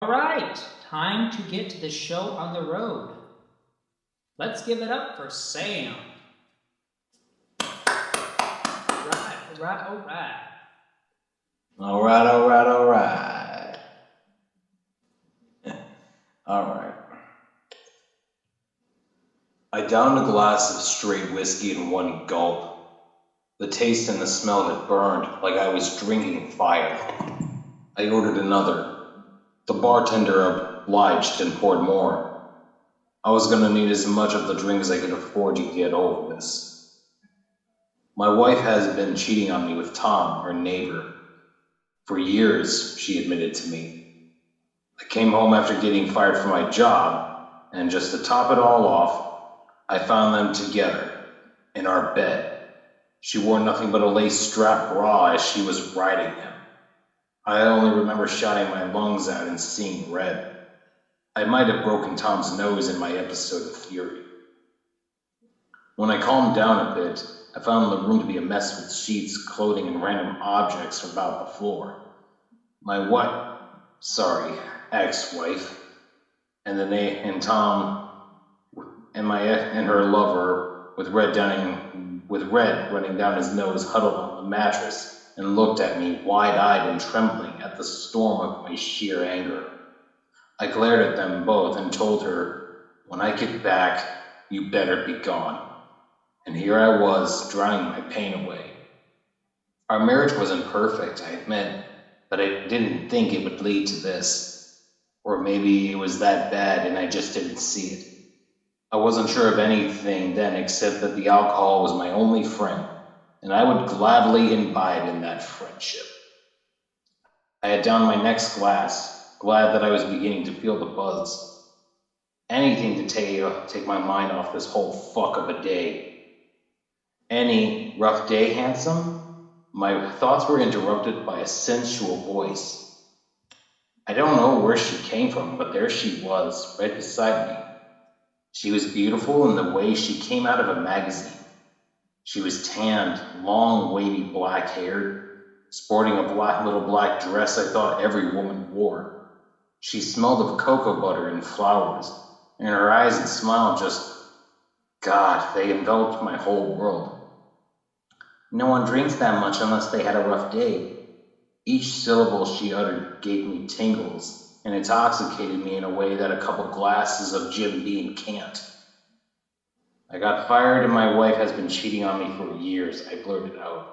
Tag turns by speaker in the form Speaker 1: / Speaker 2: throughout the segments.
Speaker 1: All right, time to get the show on the road. Let's give it up for Sam. All right, all right, all right.
Speaker 2: All right, all right, all right. All right. I downed a glass of straight whiskey in one gulp. The taste and the smell had burned like I was drinking fire. I ordered another. The bartender obliged and poured more. I was going to need as much of the drink as I could afford to get over this. My wife has been cheating on me with Tom, her neighbor. For years, she admitted to me. I came home after getting fired from my job, and just to top it all off, I found them together in our bed. She wore nothing but a lace strap bra as she was riding him. I only remember shouting my lungs out and seeing red. I might have broken Tom's nose in my episode of Fury. When I calmed down a bit, I found the room to be a mess with sheets, clothing, and random objects about the floor. My what? Sorry, ex-wife, and Tom and her lover with red running down his nose, huddled on the mattress and looked at me wide-eyed and trembling at the storm of my sheer anger. I glared at them both and told her, "When I get back, you better be gone." And here I was, drowning my pain away. Our marriage wasn't perfect, I admit, but I didn't think it would lead to this. Or maybe it was that bad and I just didn't see it. I wasn't sure of anything then except that the alcohol was my only friend, and I would gladly imbibe in that friendship. I had downed my next glass, glad that I was beginning to feel the buzz. Anything to take my mind off this whole fuck of a day. Any rough day, handsome? My thoughts were interrupted by a sensual voice. I don't know where she came from, but there she was, right beside me. She was beautiful in the way she came out of a magazine. She was tanned, long, wavy black haired, sporting a little black dress I thought every woman wore. She smelled of cocoa butter and flowers, and her eyes and smile just, God, they enveloped my whole world. No one drinks that much unless they had a rough day. Each syllable she uttered gave me tingles and intoxicated me in a way that a couple glasses of Jim Beam can't. I got fired and my wife has been cheating on me for years, I blurted out.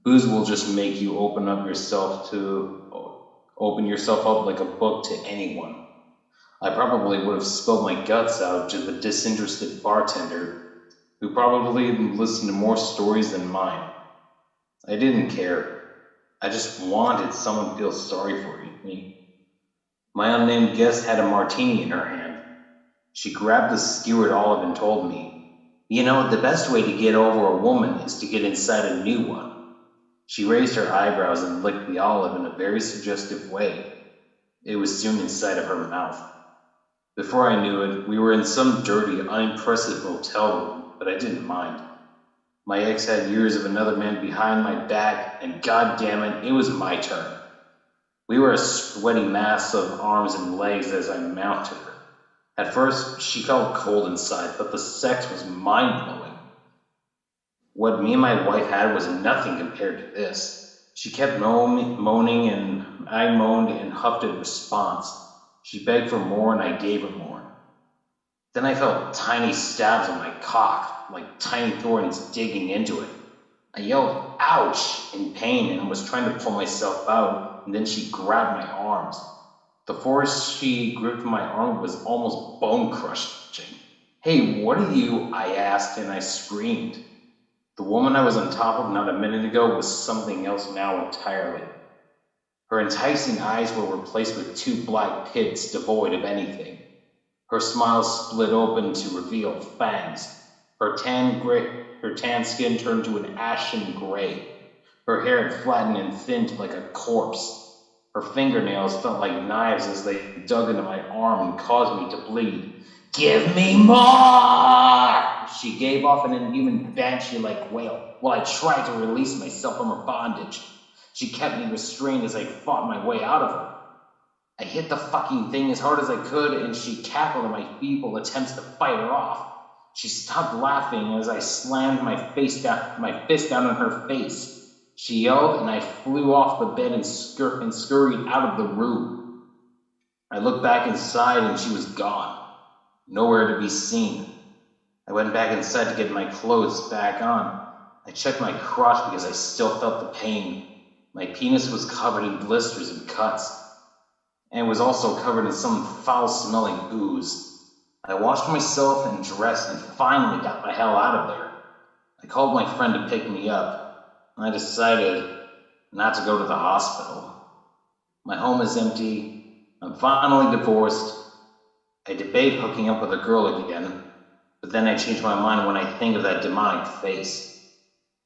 Speaker 2: Booze will just make you open yourself up like a book to anyone. I probably would have spilled my guts out to the disinterested bartender, who probably listened to more stories than mine. I didn't care. I just wanted someone to feel sorry for me. My unnamed guest had a martini in her hand. She grabbed the skewered olive and told me, "You know, the best way to get over a woman is to get inside a new one." She raised her eyebrows and licked the olive in a very suggestive way. It was soon inside of her mouth. Before I knew it, we were in some dirty, unimpressive motel room, but I didn't mind. My ex had years of another man behind my back, and god damn it, it was my turn. We were a sweaty mass of arms and legs as I mounted her. At first, she felt cold inside, but the sex was mind-blowing. What me and my wife had was nothing compared to this. She kept moaning, and I moaned and huffed in response. She begged for more, and I gave her more. Then I felt tiny stabs on my cock, like tiny thorns digging into it. I yelled, "Ouch!" in pain and was trying to pull myself out, and then she grabbed my arms. The force she gripped my arm was almost bone crushing. "Hey, what are you?" I asked, and I screamed. The woman I was on top of not a minute ago was something else now entirely. Her enticing eyes were replaced with two black pits devoid of anything. Her smile split open to reveal fangs. Her tan skin turned to an ashen gray. Her hair had flattened and thinned like a corpse. Her fingernails felt like knives as they dug into my arm and caused me to bleed. "Give me more!" She gave off an inhuman banshee-like wail while I tried to release myself from her bondage. She kept me restrained as I fought my way out of her. I hit the fucking thing as hard as I could, and she cackled at my feeble attempts to fight her off. She stopped laughing as I slammed my fist down on her face. She yelled, and I flew off the bed and scurried out of the room. I looked back inside, and she was gone. Nowhere to be seen. I went back inside to get my clothes back on. I checked my crotch because I still felt the pain. My penis was covered in blisters and cuts, and was also covered in some foul-smelling ooze. I washed myself and dressed and finally got the hell out of there. I called my friend to pick me up. I decided not to go to the hospital. My home is empty. I'm finally divorced. I debate hooking up with a girl again, but then I change my mind when I think of that demonic face.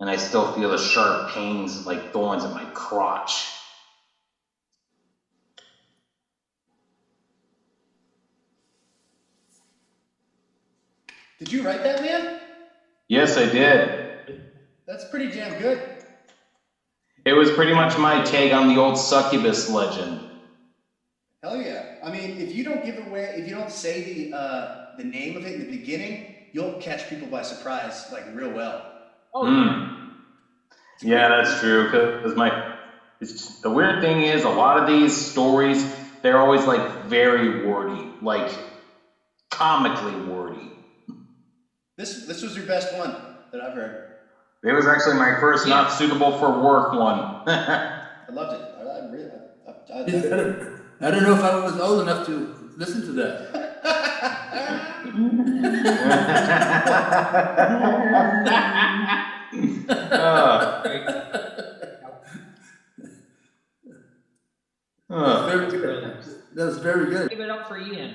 Speaker 2: And I still feel the sharp pains like thorns in my crotch.
Speaker 3: Did you write that, man?
Speaker 2: Yes, I did.
Speaker 3: That's pretty damn good.
Speaker 2: It was pretty much my take on the old succubus legend.
Speaker 3: Hell yeah. I mean, if you don't say the name of it in the beginning, you'll catch people by surprise, like real well.
Speaker 1: Oh,
Speaker 2: yeah, that's true. Because the weird thing is, a lot of these stories, they're always like very wordy, like comically wordy.
Speaker 3: This was your best one that I've heard.
Speaker 2: It was actually my first not suitable for work one.
Speaker 3: I loved it.
Speaker 4: I don't know if I was old enough to listen to that. That was very good.
Speaker 1: Give it up for Ian.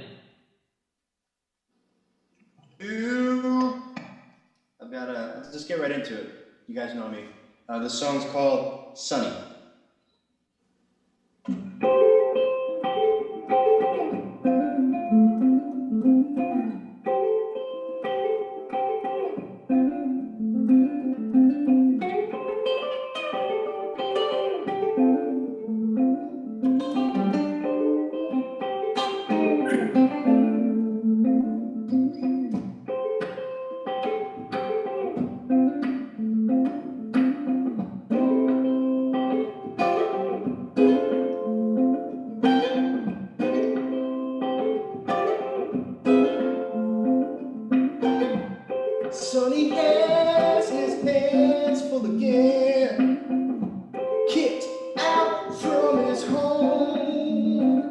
Speaker 3: Let's just get right into it. You guys know me. The song's called Sunny. Sonny has his hands full again, kicked out from his home,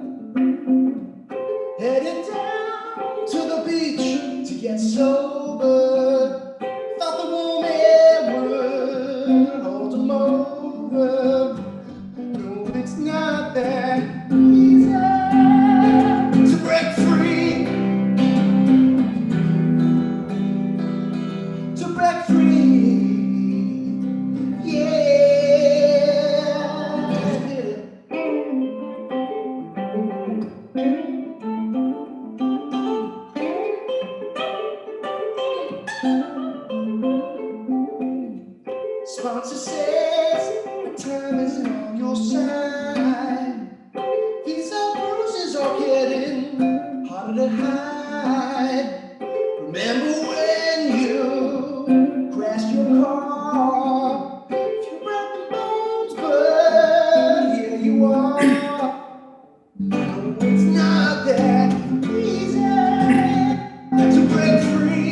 Speaker 3: headed down to the beach to get sober. Thought the warm air would hold him over. No, it's not that easy to break free. Sponsor says the time isn't on your side. These old bruises are getting harder to hide. Remember when you crashed your car? Few broken bones, but here you are. No, it's not that easy to break free.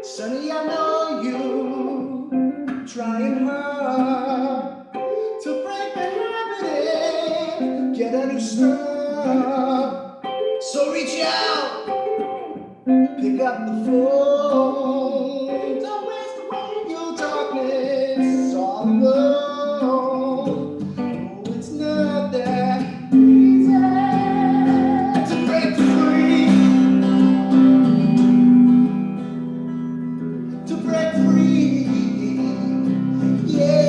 Speaker 3: Sonny, I know you trying hard to break the habit and get a new start. So reach out, pick up the phone. Don't waste away your darkness all alone. No, it's not that easy to break free. To break free, yeah.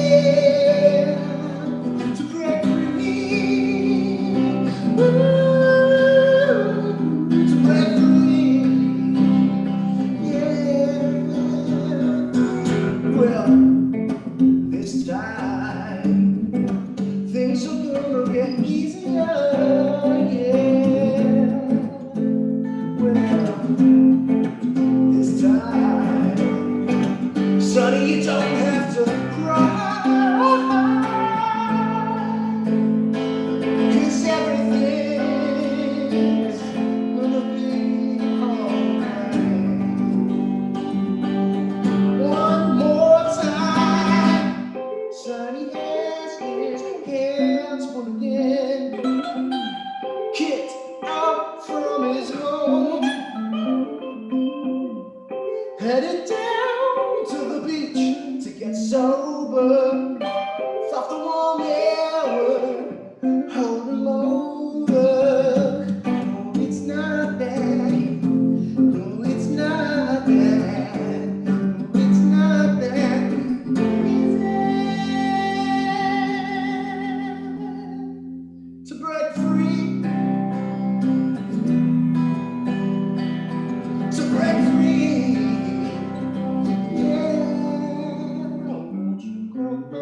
Speaker 3: Get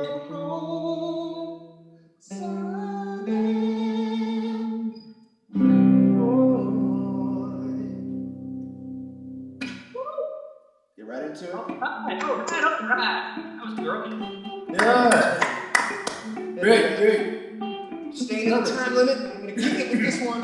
Speaker 3: right into it.
Speaker 1: All right. That was great.
Speaker 4: Yeah. Great.
Speaker 3: Staying in the time limit. I'm gonna kick it with this one.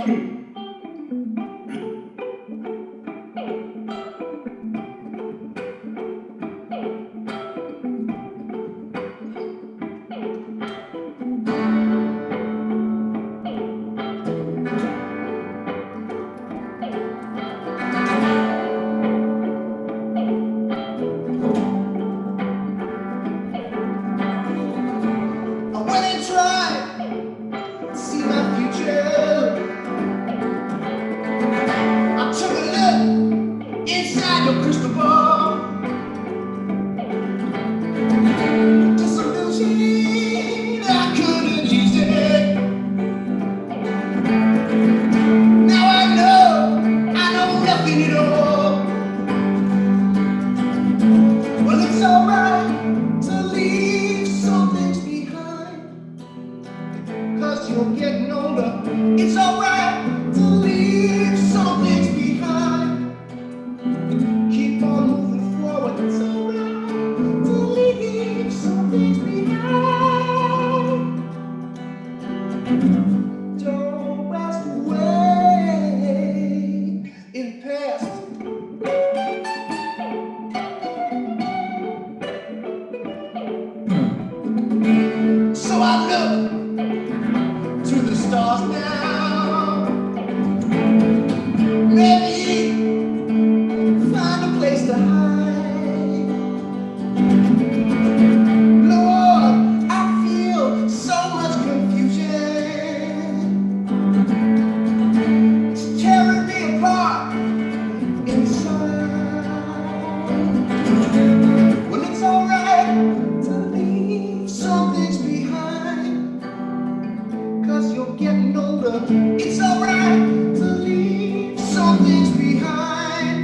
Speaker 3: I went and tried to see my future. I took a look inside your crystal ball. Disillusioned, I couldn't use it. Now I know nothing at all. Well, it's alright to leave some things behind, 'cause you're getting older. It's alright to leave some things behind. Keep on moving forward. It's alright to leave some things behind. Don't rest away in the past. So I look to the stars now. Maybe find a place to hide. Lord, I feel so much confusion. It's tearing me apart inside. Well, it's alright to leave some things behind, 'cause you're getting older. It's alright to leave some things behind.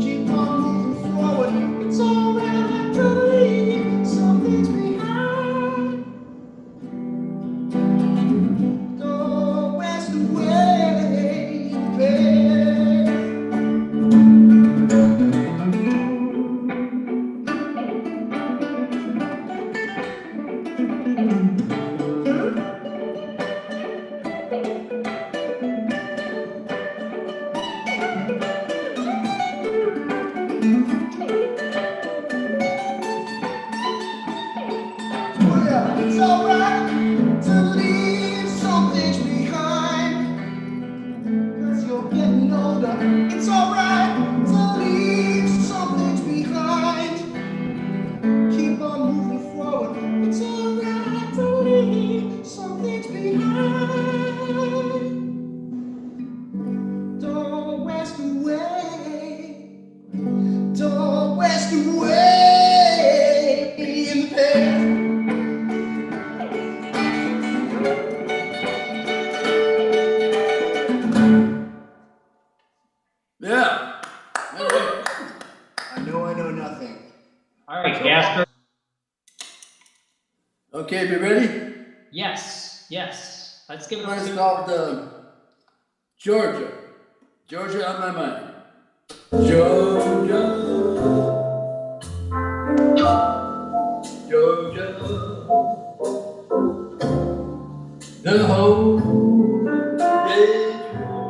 Speaker 3: Keep on moving forward. It's alright to leave some things behind. Don't rest away, babe. Oh yeah, it's alright to leave some things behind, 'cause you're getting older. It's alright to leave some things behind. Keep on moving forward. It's alright to leave some things behind. Don't rest away. Don't rest away in the past.
Speaker 4: Yeah. All right.
Speaker 3: I know nothing.
Speaker 1: All right, Casper.
Speaker 4: Okay, be ready?
Speaker 1: Yes. Let's give it
Speaker 4: One is
Speaker 1: a
Speaker 4: called Georgia. Georgia on my mind. Georgia. Georgia. The whole day through.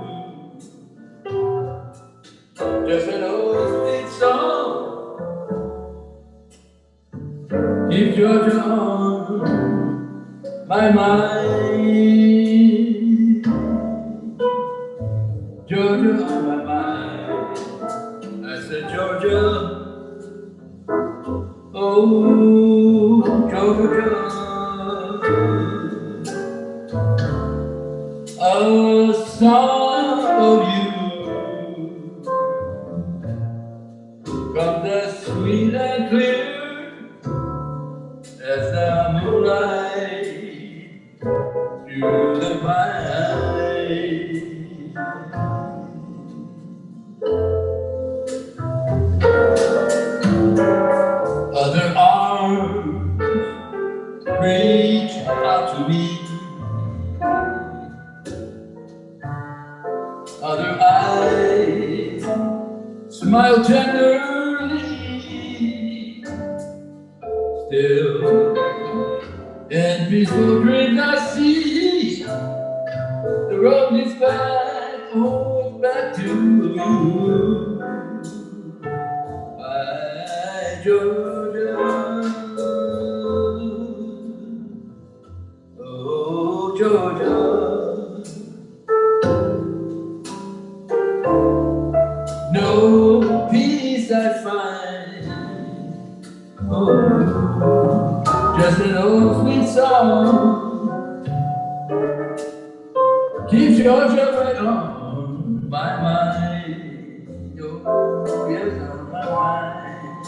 Speaker 4: Just an old sweet song. Keep Georgia on my mind. Georgia on my mind. I said, Georgia. Oh, Georgia. A song of you comes as sweet and clear as the moonlight through the pine. Other arms reach out to me. Other eyes smile tenderly. Still in peaceful dreams I see the road leads back, oh, back to you. My Georgia, oh Georgia. No peace I find, oh, just an old sweet song keeps Georgia right on my mind. Oh, yes, on my mind.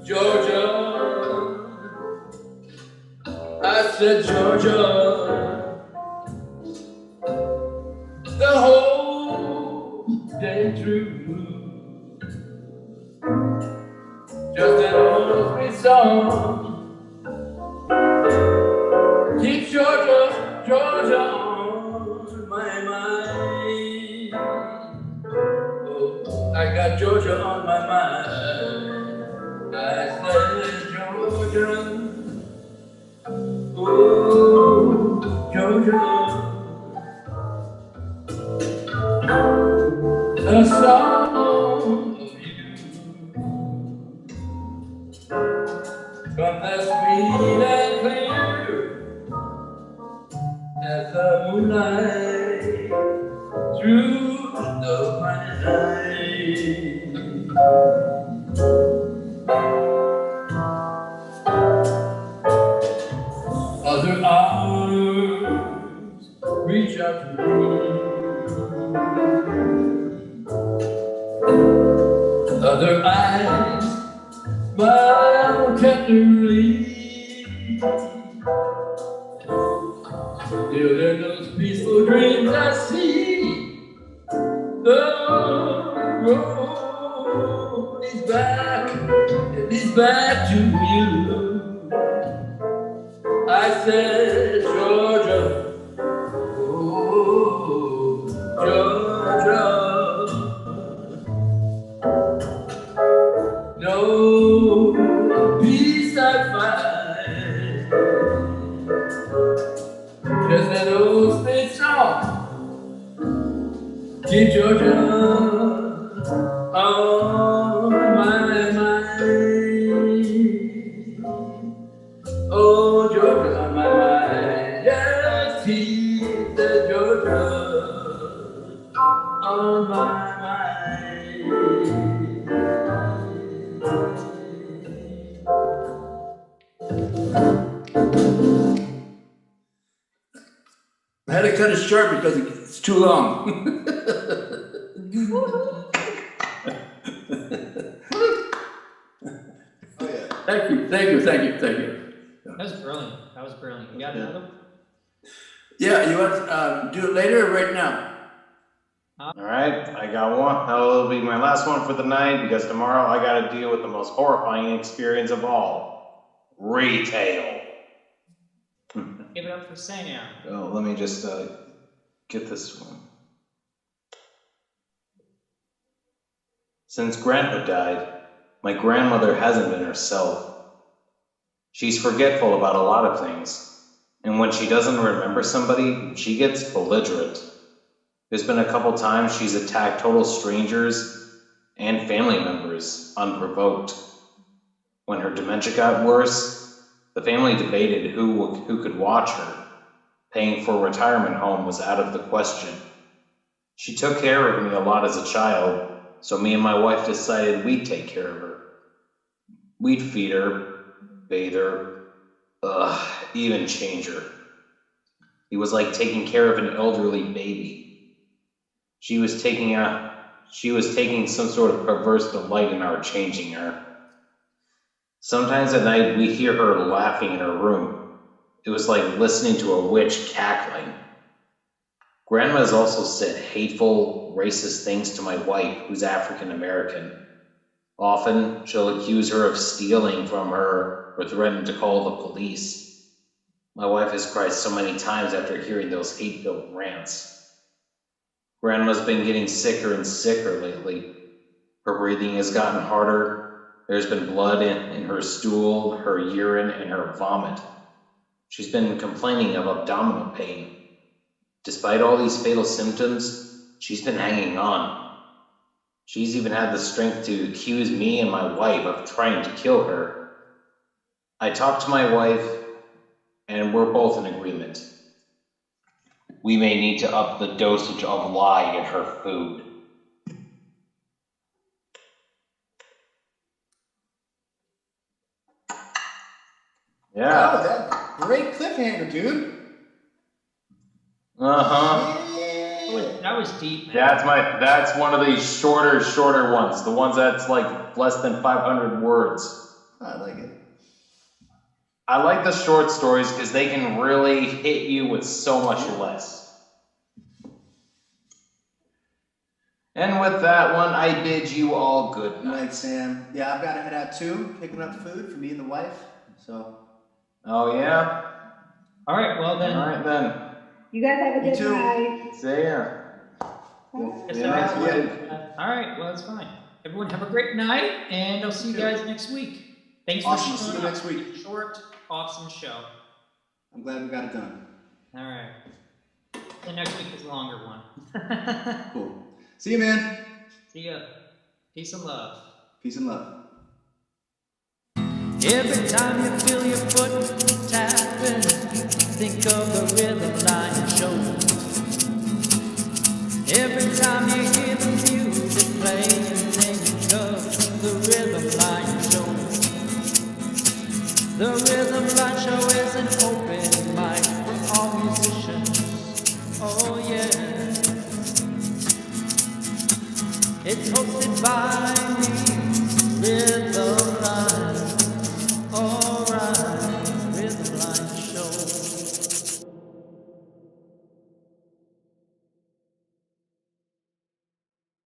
Speaker 4: Georgia, I said Georgia, the whole day through. Just an old sweet song keeps Georgia, Georgia on my mind. Oh, I got Georgia on my mind. I said Georgia, oh Georgia, a song of you from the sweet and clear as the moonlight through the pine. Other arms reach out to me. Other eyes smile tenderly. Still in those peaceful dreams I see the road is back, it is back to you. I said Georgia, oh Georgia, no peace I find, Keep Georgia on my mind. Oh, Georgia on my mind. Just keep the Georgia on my mind. I had to cut it short because it's too long.
Speaker 3: Oh yeah.
Speaker 4: Thank you.
Speaker 1: That was brilliant. That was brilliant. You got another one?
Speaker 4: Yeah, you want to do it later or right now?
Speaker 2: All right, I got one. That'll be my last one for the night because tomorrow I got to deal with the most horrifying experience of all: retail.
Speaker 1: Give it up for Sam.
Speaker 2: Oh, let me just get this one. Since Grandpa died, my grandmother hasn't been herself. She's forgetful about a lot of things, and when she doesn't remember somebody, she gets belligerent. There's been a couple times she's attacked total strangers and family members unprovoked. When her dementia got worse, the family debated who could watch her. Paying for a retirement home was out of the question. She took care of me a lot as a child, so me and my wife decided we'd take care of her. We'd feed her, bathe her, even change her. It was like taking care of an elderly baby. She was taking some sort of perverse delight in our changing her. Sometimes at night we'd hear her laughing in her room. It was like listening to a witch cackling. Grandma has also said hateful, racist things to my wife, who's African American. Often, she'll accuse her of stealing from her or threaten to call the police. My wife has cried so many times after hearing those hate-filled rants. Grandma's been getting sicker and sicker lately. Her breathing has gotten harder. There's been blood in her stool, her urine, and her vomit. She's been complaining of abdominal pain. Despite all these fatal symptoms, she's been hanging on. She's even had the strength to accuse me and my wife of trying to kill her. I talked to my wife, and we're both in agreement. We may need to up the dosage of lie in her food. Yeah.
Speaker 3: Oh, that great cliffhanger, dude.
Speaker 2: Uh-huh.
Speaker 3: Yeah.
Speaker 1: That was deep, man.
Speaker 2: That's one of these shorter ones. The ones that's like less than 500 words.
Speaker 3: I like it.
Speaker 2: I like the short stories because they can really hit you with so much less. And with that one, I bid you all good
Speaker 3: Good
Speaker 2: night.
Speaker 3: night, Sam. Yeah, I've got to head out too, picking up food for me and the wife. So.
Speaker 2: Oh yeah?
Speaker 1: All right, well then.
Speaker 2: All right then.
Speaker 5: You guys have a
Speaker 3: You
Speaker 5: good
Speaker 3: too.
Speaker 5: night.
Speaker 2: See ya.
Speaker 1: Yes,
Speaker 2: Yeah, next
Speaker 1: all right.
Speaker 2: week.
Speaker 1: All right, well, that's fine. Everyone have a great night, and I'll see you guys next week. Thanks
Speaker 3: Awesome.
Speaker 1: for
Speaker 3: See you
Speaker 1: showing up.
Speaker 3: next week.
Speaker 1: Short, awesome show.
Speaker 3: I'm glad we got it done.
Speaker 1: All right. The next week is a longer one.
Speaker 3: Cool. See you, man.
Speaker 1: See ya. Peace and love.
Speaker 3: Peace and love.
Speaker 6: Every time you feel your foot tapping, think of the rhythm line show. Every time you hear the music playing, think of the rhythm line show. The rhythm line show is an open mic for all musicians. Oh yeah. It's hosted by me, Rhythm